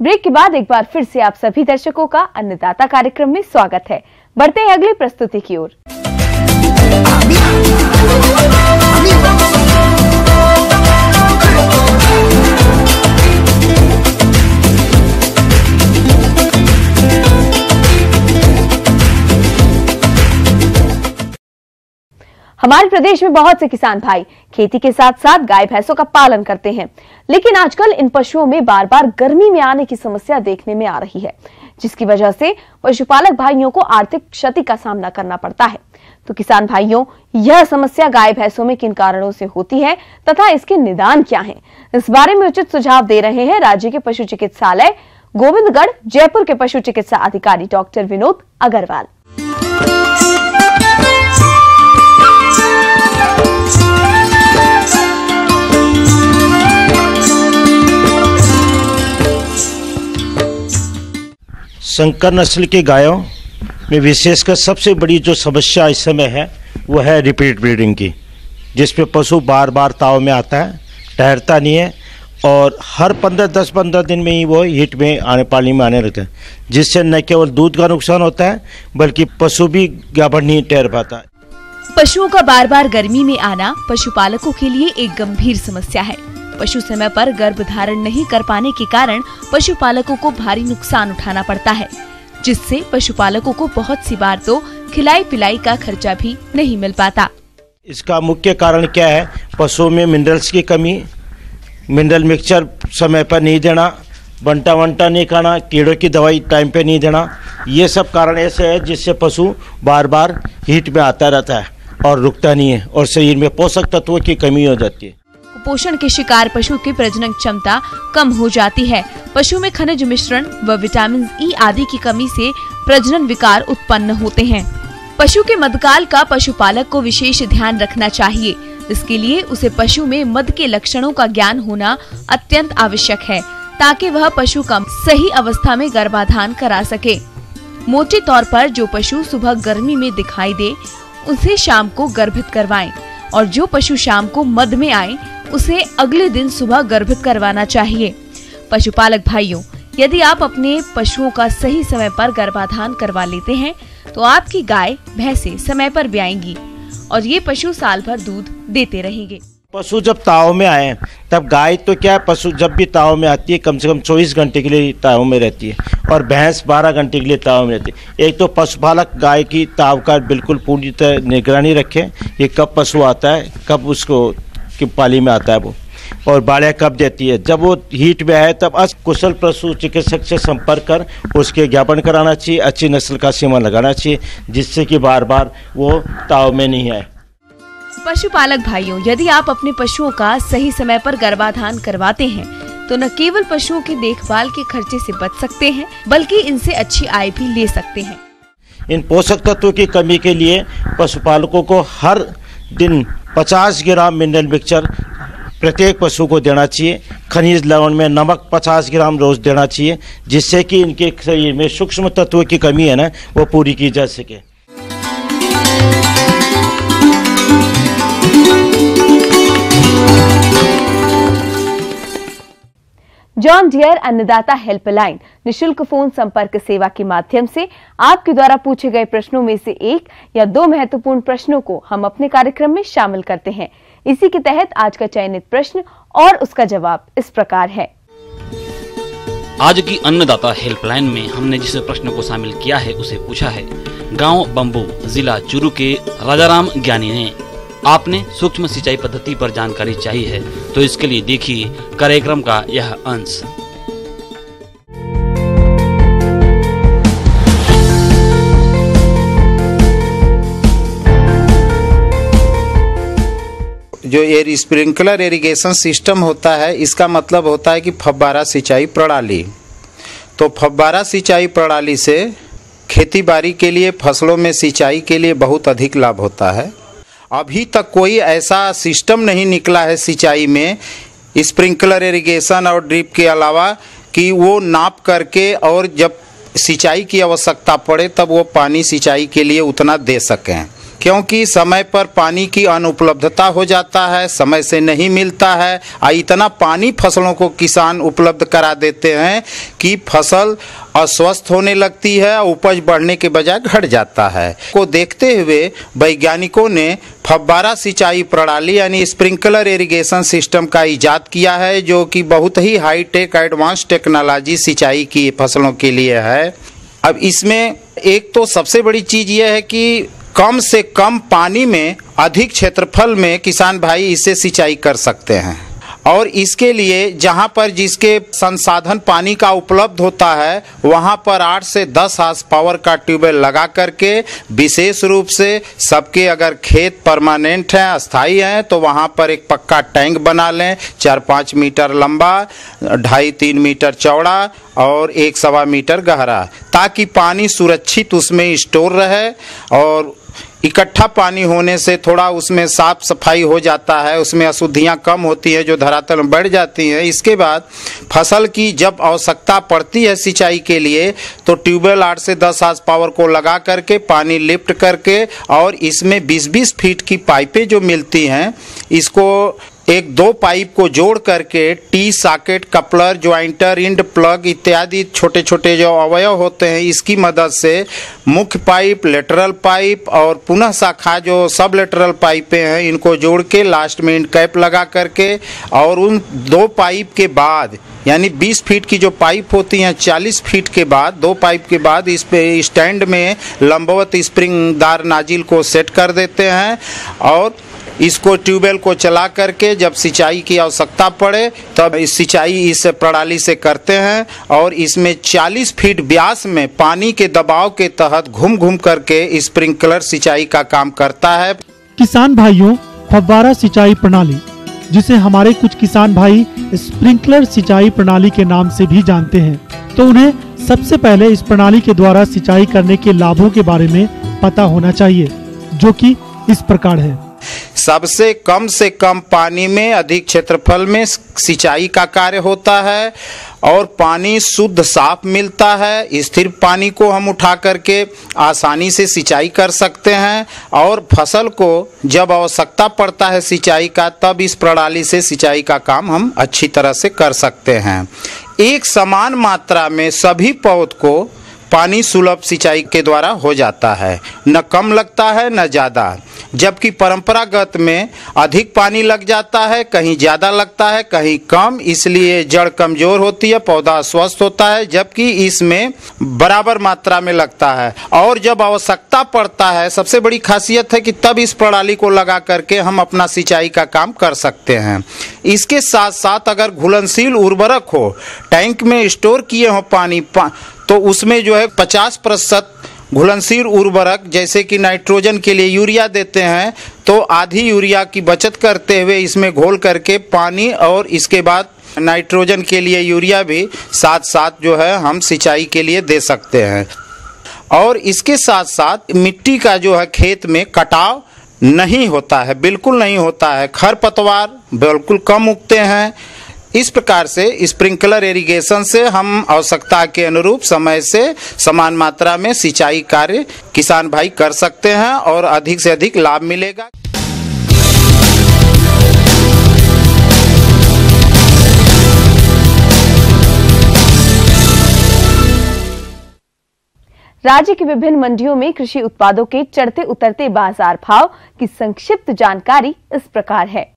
Break के बाद एक बार फिर से आप सभी दर्शकों का अन्नदाता कार्यक्रम में स्वागत है। बढ़ते हैं अगली प्रस्तुति की ओर। हमारे प्रदेश में बहुत से किसान भाई खेती के साथ साथ गाय भैंसों का पालन करते हैं, लेकिन आजकल इन पशुओं में बार बार गर्मी में आने की समस्या देखने में आ रही है, जिसकी वजह से पशुपालक भाइयों को आर्थिक क्षति का सामना करना पड़ता है। तो किसान भाइयों, यह समस्या गाय भैंसों में किन कारणों से होती है तथा इसके निदान क्या हैं? इस बारे में उचित सुझाव दे रहे हैं राज्य के पशु चिकित्सालय गोविंदगढ़ जयपुर के पशु चिकित्सा अधिकारी डॉक्टर विनोद अग्रवाल। संकर नस्ल की गायों में विशेषकर सबसे बड़ी जो समस्या इस समय है वो है रिपीट ब्रीडिंग की, जिसपे पशु बार बार ताव में आता है, ठहरता नहीं है और हर 10-15 दिन में ही वो हीट में पानी में आने लगता है, जिससे न केवल दूध का नुकसान होता है बल्कि पशु भी गाभण नहीं ठहर पाता है। पशुओं का बार बार गर्मी में आना पशुपालकों के लिए एक गंभीर समस्या है। पशु समय पर गर्भ धारण नहीं कर पाने के कारण पशुपालकों को भारी नुकसान उठाना पड़ता है, जिससे पशुपालकों को बहुत सी बार तो खिलाई पिलाई का खर्चा भी नहीं मिल पाता। इसका मुख्य कारण क्या है? पशुओं में मिनरल्स की कमी, मिनरल मिक्सचर समय पर नहीं देना, बंटा वंटा नहीं खाना, कीड़ों की दवाई टाइम पे नहीं देना, ये सब कारण ऐसे है जिससे पशु बार बार हीट में आता रहता है और रुकता नहीं है और शरीर में पोषक तत्वों की कमी हो जाती है। कुपोषण के शिकार पशु की प्रजनन क्षमता कम हो जाती है। पशु में खनिज मिश्रण व विटामिन ई आदि की कमी से प्रजनन विकार उत्पन्न होते हैं। पशु के मधकाल का पशुपालक को विशेष ध्यान रखना चाहिए। इसके लिए उसे पशु में मध के लक्षणों का ज्ञान होना अत्यंत आवश्यक है, ताकि वह पशु का सही अवस्था में गर्भाधान करा सके। मोटे तौर पर जो पशु सुबह गर्मी में दिखाई दे उसे शाम को गर्भित करवाएं और जो पशु शाम को मध में आए उसे अगले दिन सुबह गर्भित करवाना चाहिए। पशुपालक भाइयों, यदि आप अपने पशुओं का सही समय पर गर्भाधान करवा लेते हैं तो आपकी गाय भैंसें समय पर ब्याएंगी और ये पशु साल भर दूध देते रहेंगे। पशु जब ताव में आए तब गाय तो क्या, पशु जब भी ताव में आती है कम से कम 24 घंटे के लिए ताव में रहती है और भैंस 12 घंटे के लिए ताव में रहती है। एक तो पशुपालक गाय की ताव का बिल्कुल पूरी तरह निगरानी रखे, ये कब पशु आता है, कब उसको की पाली में आता है वो, और बाड़े कब देती है। जब वो हीट में आए तब कुशल पशु चिकित्सक से संपर्क कर उसके ज्ञापन कराना चाहिए, अच्छी नस्ल का सीमन लगाना चाहिए, जिससे कि बार बार वो ताव में नहीं आए। पशुपालक भाइयों, यदि आप अपने पशुओं का सही समय पर गर्भाधान करवाते हैं तो न केवल पशुओं की देखभाल के खर्चे से बच सकते हैं बल्कि इनसे अच्छी आय भी ले सकते हैं। इन पोषक तत्वों की कमी के लिए पशुपालकों को हर दिन 50 ग्राम मिनरल मिक्सचर प्रत्येक पशु को देना चाहिए। खनिज लवण में नमक 50 ग्राम रोज देना चाहिए, जिससे कि इनके शरीर में सूक्ष्म तत्वों की कमी है ना, वो पूरी की जा सके। जॉन डियर अन्नदाता हेल्पलाइन निशुल्क फोन संपर्क सेवा के माध्यम से आपके द्वारा पूछे गए प्रश्नों में से एक या दो महत्वपूर्ण प्रश्नों को हम अपने कार्यक्रम में शामिल करते हैं। इसी के तहत आज का चयनित प्रश्न और उसका जवाब इस प्रकार है। आज की अन्नदाता हेल्पलाइन में हमने जिस प्रश्न को शामिल किया है उसे पूछा है गांव बम्बू जिला चूरू के राजाराम ज्ञानी ने। आपने सूक्ष्म सिंचाई पद्धति पर जानकारी चाहिए है तो इसके लिए देखिए कार्यक्रम का यह अंश। जो ये स्प्रिंकलर इरिगेशन सिस्टम होता है, इसका मतलब होता है कि फव्वारा सिंचाई प्रणाली। तो फव्वारा सिंचाई प्रणाली से खेती बाड़ी के लिए, फसलों में सिंचाई के लिए बहुत अधिक लाभ होता है। अभी तक कोई ऐसा सिस्टम नहीं निकला है सिंचाई में स्प्रिंकलर इरिगेशन और ड्रिप के अलावा कि वो नाप करके और जब सिंचाई की आवश्यकता पड़े तब वो पानी सिंचाई के लिए उतना दे सकें। क्योंकि समय पर पानी की अनुपलब्धता हो जाता है, समय से नहीं मिलता है। इतना पानी फसलों को किसान उपलब्ध करा देते हैं कि फसल अस्वस्थ होने लगती है, उपज बढ़ने के बजाय घट जाता है। को देखते हुए वैज्ञानिकों ने फव्वारा सिंचाई प्रणाली यानी स्प्रिंकलर इरिगेशन सिस्टम का इजाद किया है, जो कि बहुत ही हाईटेक एडवांस टेक्नोलॉजी सिंचाई की फसलों के लिए है। अब इसमें एक तो सबसे बड़ी चीज़ यह है कि कम से कम पानी में अधिक क्षेत्रफल में किसान भाई इसे सिंचाई कर सकते हैं, और इसके लिए जहां पर जिसके संसाधन पानी का उपलब्ध होता है वहां पर 8 से 10 हार्स पावर का ट्यूबवेल लगा करके विशेष रूप से सबके अगर खेत परमानेंट हैं, अस्थाई हैं, तो वहां पर एक पक्का टैंक बना लें, 4-5 मीटर लंबा, 2.5-3 मीटर चौड़ा और 1-1.25 मीटर गहरा, ताकि पानी सुरक्षित उसमें स्टोर रहे और इकट्ठा पानी होने से थोड़ा उसमें साफ सफाई हो जाता है, उसमें अशुद्धियाँ कम होती हैं जो धरातल में बढ़ जाती हैं। इसके बाद फसल की जब आवश्यकता पड़ती है सिंचाई के लिए तो ट्यूबवेल 8 से 10 हार्स पावर को लगा करके पानी लिफ्ट करके और इसमें 20-20 फीट की पाइपें जो मिलती हैं, इसको 1-2 पाइप को जोड़ करके T socket, coupler, jointer, end plug इत्यादि छोटे छोटे जो अवयव होते हैं इसकी मदद से मुख्य पाइप, लेटरल पाइप और पुनः शाखा जो सब लेटरल पाइपें हैं इनको जोड़ के लास्ट में इंड कैप लगा करके और उन 2 पाइप के बाद यानी 20 फीट की जो पाइप होती हैं 40 फीट के बाद 2 पाइप के बाद इस पे स्टैंड में लंबवत स्प्रिंगदार नाजिल को सेट कर देते हैं और इसको ट्यूबवेल को चला करके जब सिंचाई की आवश्यकता पड़े तब इस सिंचाई इस प्रणाली से करते हैं और इसमें 40 फीट व्यास में पानी के दबाव के तहत घूम घूम करके स्प्रिंकलर सिंचाई का काम करता है। किसान भाइयों, फव्वारा सिंचाई प्रणाली, जिसे हमारे कुछ किसान भाई स्प्रिंकलर सिंचाई प्रणाली के नाम से भी जानते हैं, तो उन्हें सबसे पहले इस प्रणाली के द्वारा सिंचाई करने के लाभों के बारे में पता होना चाहिए, जो कि इस प्रकार है। सबसे कम से कम पानी में अधिक क्षेत्रफल में सिंचाई का कार्य होता है और पानी शुद्ध साफ मिलता है। स्थिर पानी को हम उठा करके आसानी से सिंचाई कर सकते हैं और फसल को जब आवश्यकता पड़ता है सिंचाई का तब इस प्रणाली से सिंचाई का काम हम अच्छी तरह से कर सकते हैं। एक समान मात्रा में सभी पौध को पानी सुलभ सिंचाई के द्वारा हो जाता है, न कम लगता है न ज़्यादा, जबकि परंपरागत में अधिक पानी लग जाता है, कहीं ज़्यादा लगता है कहीं कम, इसलिए जड़ कमज़ोर होती है, पौधा स्वस्थ होता है, जबकि इसमें बराबर मात्रा में लगता है। और जब आवश्यकता पड़ता है, सबसे बड़ी खासियत है कि तब इस प्रणाली को लगा करके हम अपना सिंचाई का काम कर सकते हैं। इसके साथ साथ अगर घुलनशील उर्वरक हो, टैंक में स्टोर किए हो पानी तो उसमें जो है 50% घुलनशील उर्वरक जैसे कि नाइट्रोजन के लिए यूरिया देते हैं तो आधी यूरिया की बचत करते हुए इसमें घोल करके पानी और इसके बाद नाइट्रोजन के लिए यूरिया भी साथ साथ जो है हम सिंचाई के लिए दे सकते हैं। और इसके साथ साथ मिट्टी का जो है खेत में कटाव नहीं होता है, बिल्कुल नहीं होता है, खरपतवार बिल्कुल कम उगते हैं। इस प्रकार से स्प्रिंकलर इरिगेशन से हम आवश्यकता के अनुरूप समय से समान मात्रा में सिंचाई कार्य किसान भाई कर सकते हैं और अधिक से अधिक लाभ मिलेगा। राज्य की विभिन्न मंडियों में कृषि उत्पादों के चढ़ते उतरते बाजार भाव की संक्षिप्त जानकारी इस प्रकार है।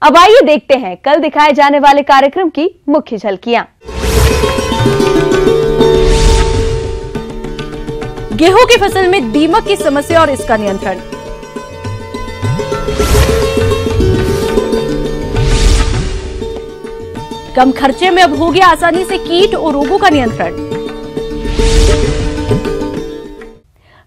अब आइए देखते हैं कल दिखाए जाने वाले कार्यक्रम की मुख्य झलकियां। गेहूं की फसल में दीमक की समस्या और इसका नियंत्रण। कम खर्चे में अब हो गया आसानी से कीट और रोगों का नियंत्रण।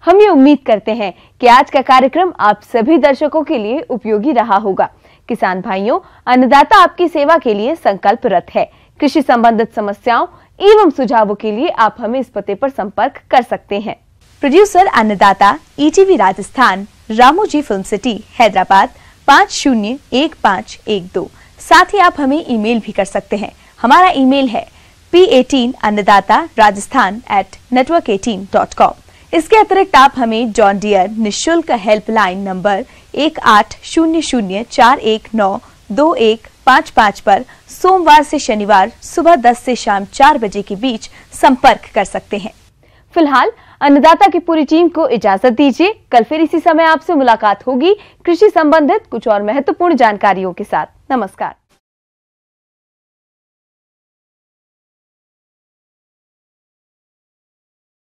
हम ये उम्मीद करते हैं कि आज का कार्यक्रम आप सभी दर्शकों के लिए उपयोगी रहा होगा। किसान भाइयों, अन्नदाता आपकी सेवा के लिए संकल्परत है। कृषि संबंधित समस्याओं एवं सुझावों के लिए आप हमें इस पते पर संपर्क कर सकते हैं। प्रोड्यूसर अन्नदाता, ETV Rajasthan, Ramoji film city, Hyderabad 501512। साथ ही आप हमें ईमेल भी कर सकते हैं। हमारा ईमेल है p18annadaata@network18.com। इसके अतिरिक्त आप हमें जॉन डियर निःशुल्क हेल्पलाइन नंबर 180041921555 पर सोमवार से शनिवार सुबह 10 से शाम 4 बजे के बीच संपर्क कर सकते हैं। फिलहाल अन्नदाता की पूरी टीम को इजाजत दीजिए। कल फिर इसी समय आपसे मुलाकात होगी कृषि संबंधित कुछ और महत्वपूर्ण जानकारियों के साथ। नमस्कार।